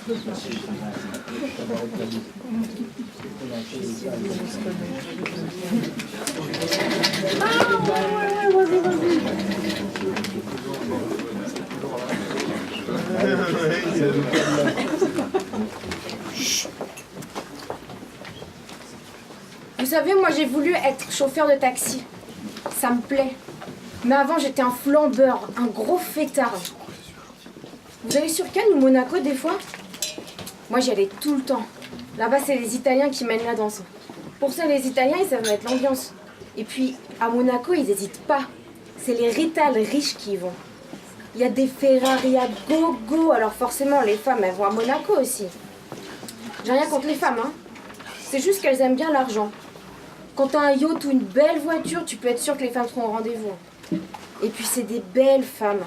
Vous savez, moi j'ai voulu être chauffeur de taxi. Ça me plaît. Mais avant j'étais un flambeur, un gros fêtard. Vous allez sur Cannes ou Monaco des fois? Moi j'y allais tout le temps. Là-bas c'est les Italiens qui mènent la danse. Pour ça les Italiens ils savent mettre l'ambiance. Et puis à Monaco ils n'hésitent pas. C'est les Rital riches qui y vont. Il y a des Ferrari à gogo, alors forcément les femmes elles vont à Monaco aussi. J'ai rien contre les femmes, hein. C'est juste qu'elles aiment bien l'argent. Quand t'as un yacht ou une belle voiture, tu peux être sûr que les femmes seront au rendez-vous. Et puis c'est des belles femmes.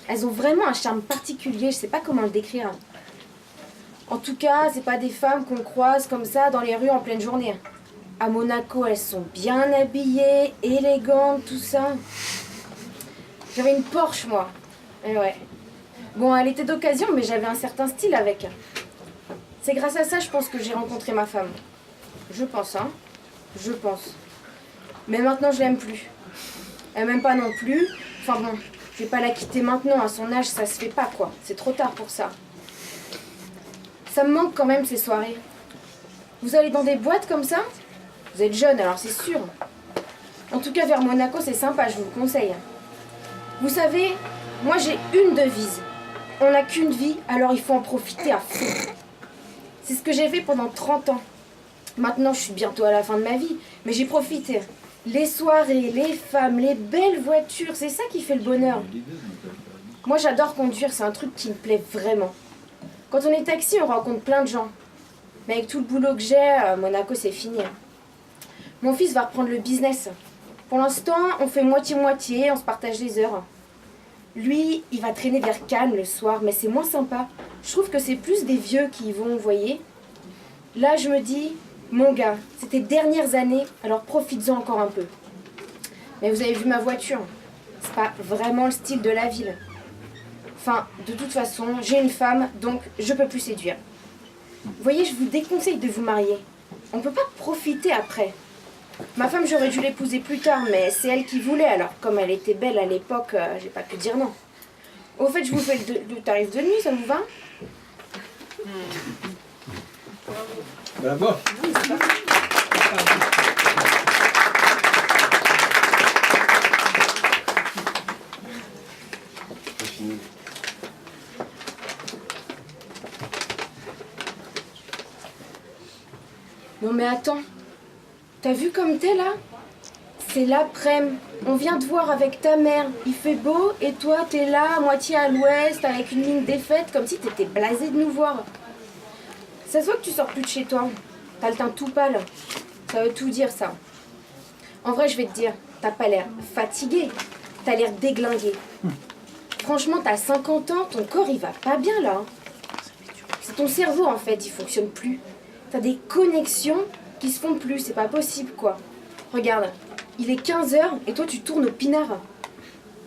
Elles ont vraiment un charme particulier, je sais pas comment le décrire. En tout cas, c'est pas des femmes qu'on croise comme ça dans les rues en pleine journée. À Monaco, elles sont bien habillées, élégantes, tout ça. J'avais une Porsche, moi. Et ouais. Bon, elle était d'occasion, mais j'avais un certain style avec. C'est grâce à ça, je pense, que j'ai rencontré ma femme. Je pense, hein. Je pense. Mais maintenant, je l'aime plus. Elle m'aime pas non plus. Enfin bon, je vais pas la quitter maintenant. À son âge, ça se fait pas, quoi. C'est trop tard pour ça. Ça me manque quand même, ces soirées. Vous allez dans des boîtes comme ça? Vous êtes jeune, alors c'est sûr. En tout cas, vers Monaco, c'est sympa, je vous le conseille. Vous savez, moi j'ai une devise. On n'a qu'une vie, alors il faut en profiter à fond. C'est ce que j'ai fait pendant 30 ans. Maintenant, je suis bientôt à la fin de ma vie, mais j'ai profité. Les soirées, les femmes, les belles voitures, c'est ça qui fait le bonheur. Moi, j'adore conduire, c'est un truc qui me plaît vraiment. Quand on est taxi, on rencontre plein de gens. Mais avec tout le boulot que j'ai, Monaco, c'est fini. Mon fils va reprendre le business. Pour l'instant, on fait moitié-moitié, on se partage les heures. Lui, il va traîner vers Cannes le soir, mais c'est moins sympa. Je trouve que c'est plus des vieux qui y vont, vous voyez. Là, je me dis, mon gars, c'est tes dernières années, alors profites-en encore un peu. Mais vous avez vu ma voiture, c'est pas vraiment le style de la ville. Enfin, de toute façon, j'ai une femme, donc je peux plus séduire. Vous voyez, je vous déconseille de vous marier. On peut pas profiter après. Ma femme, j'aurais dû l'épouser plus tard, mais c'est elle qui voulait, alors comme elle était belle à l'époque, j'ai pas pu dire non. Au fait, je vous fais le tarif de nuit, ça vous va? Bravo. Non mais attends, t'as vu comme t'es là? C'est l'après-midi, on vient te voir avec ta mère, il fait beau et toi t'es là à moitié à l'ouest avec une mine défaite comme si t'étais blasé de nous voir. Ça se voit que tu sors plus de chez toi, t'as le teint tout pâle, ça veut tout dire ça. En vrai je vais te dire, t'as pas l'air fatigué, t'as l'air déglingué. Franchement t'as 50 ans, ton corps il va pas bien là. C'est ton cerveau en fait, il fonctionne plus. T'as des connexions qui se font plus, c'est pas possible quoi. Regarde, il est 15h et toi tu tournes au pinard.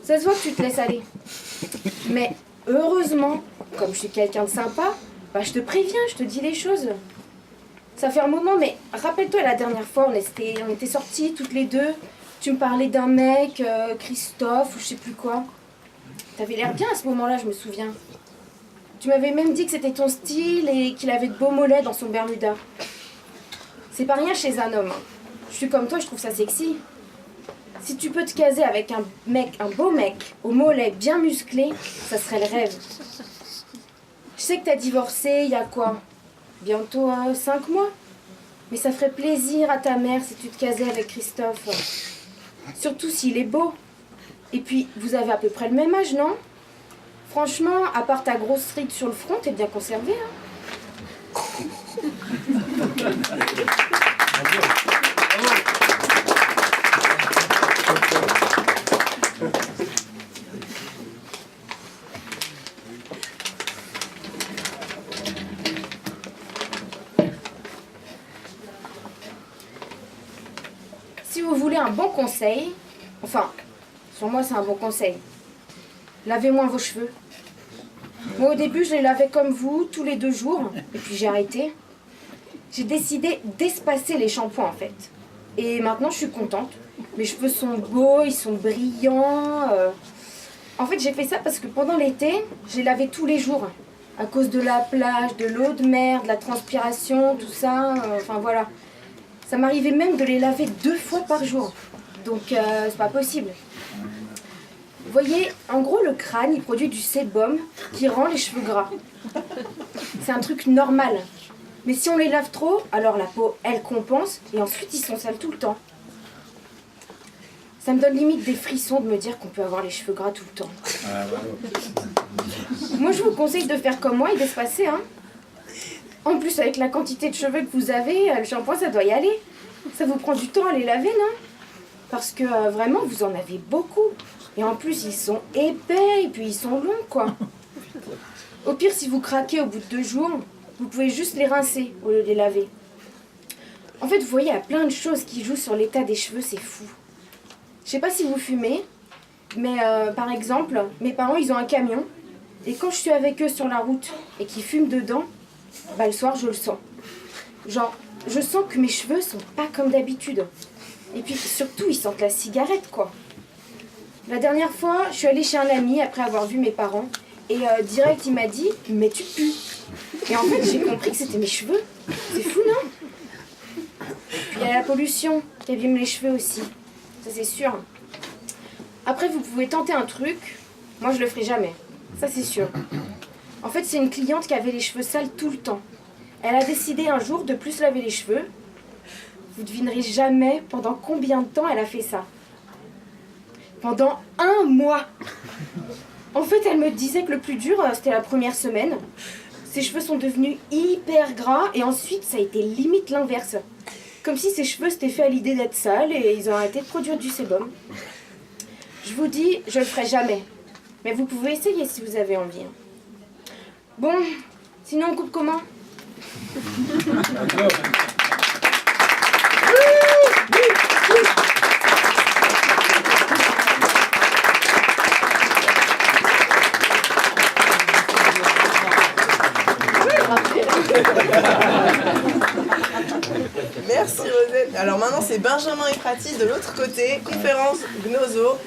Ça se voit que tu te laisses aller. Mais heureusement, comme je suis quelqu'un de sympa, bah je te préviens, je te dis les choses. Ça fait un moment, mais rappelle-toi la dernière fois, on était sortis toutes les deux. Tu me parlais d'un mec, Christophe ou je sais plus quoi. T'avais l'air bien à ce moment-là, je me souviens. Tu m'avais même dit que c'était ton style et qu'il avait de beaux mollets dans son Bermuda. C'est pas rien chez un homme. Je suis comme toi, je trouve ça sexy. Si tu peux te caser avec un beau mec, aux mollets bien musclés, ça serait le rêve. Je sais que t'as divorcé il y a quoi? Bientôt 5 mois. Mais ça ferait plaisir à ta mère si tu te casais avec Christophe. Surtout s'il est beau. Et puis, vous avez à peu près le même âge, non? Franchement, à part ta grosse ride sur le front, t'es bien conservé, hein? Si vous voulez un bon conseil, enfin, sur moi c'est un bon conseil, lavez moins vos cheveux. Moi, au début, je les lavais comme vous, tous les 2 jours, et puis j'ai arrêté. J'ai décidé d'espacer les shampoings, en fait. Et maintenant, je suis contente. Mes cheveux sont beaux, ils sont brillants. En fait, j'ai fait ça parce que pendant l'été, je les lavais tous les jours. À cause de la plage, de l'eau de mer, de la transpiration, tout ça. Enfin, voilà. Ça m'arrivait même de les laver 2 fois par jour. Donc, c'est pas possible. Vous voyez, en gros, le crâne, il produit du sébum qui rend les cheveux gras. C'est un truc normal. Mais si on les lave trop, alors la peau, elle compense et ensuite ils sont sales tout le temps. Ça me donne limite des frissons de me dire qu'on peut avoir les cheveux gras tout le temps. Moi, je vous conseille de faire comme moi et d'espacer, hein. En plus, avec la quantité de cheveux que vous avez, le shampoing, ça doit y aller. Ça vous prend du temps à les laver, non? Parce que vraiment, vous en avez beaucoup. Et en plus, ils sont épais et puis ils sont longs, quoi. Au pire, si vous craquez au bout de 2 jours, vous pouvez juste les rincer au lieu de les laver. En fait, vous voyez, il y a plein de choses qui jouent sur l'état des cheveux, c'est fou. Je sais pas si vous fumez, mais par exemple, mes parents, ils ont un camion. Et quand je suis avec eux sur la route et qu'ils fument dedans, bah le soir, je le sens. Genre, je sens que mes cheveux sont pas comme d'habitude. Et puis surtout, ils sentent la cigarette, quoi. La dernière fois, je suis allée chez un ami après avoir vu mes parents. Et direct, il m'a dit « Mais tu pues !» Et en fait, j'ai compris que c'était mes cheveux. C'est fou, non? Puis il y a la pollution qui abîme les cheveux aussi. Ça, c'est sûr. Après, vous pouvez tenter un truc. Moi, je le ferai jamais. Ça, c'est sûr. En fait, c'est une cliente qui avait les cheveux sales tout le temps. Elle a décidé un jour de plus laver les cheveux. Vous devinerez jamais pendant combien de temps elle a fait ça. Pendant 1 mois. En fait, elle me disait que le plus dur, c'était la première semaine. Ses cheveux sont devenus hyper gras et ensuite, ça a été limite l'inverse. Comme si ses cheveux s'étaient fait à l'idée d'être sales et ils ont arrêté de produire du sébum. Je vous dis, je le ferai jamais. Mais vous pouvez essayer si vous avez envie. Bon, sinon on coupe comment? Merci Rosette. Alors maintenant c'est Benjamin et Prati de l'autre côté, conférence Gnoso.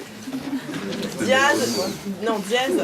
Diaz, non Diaz.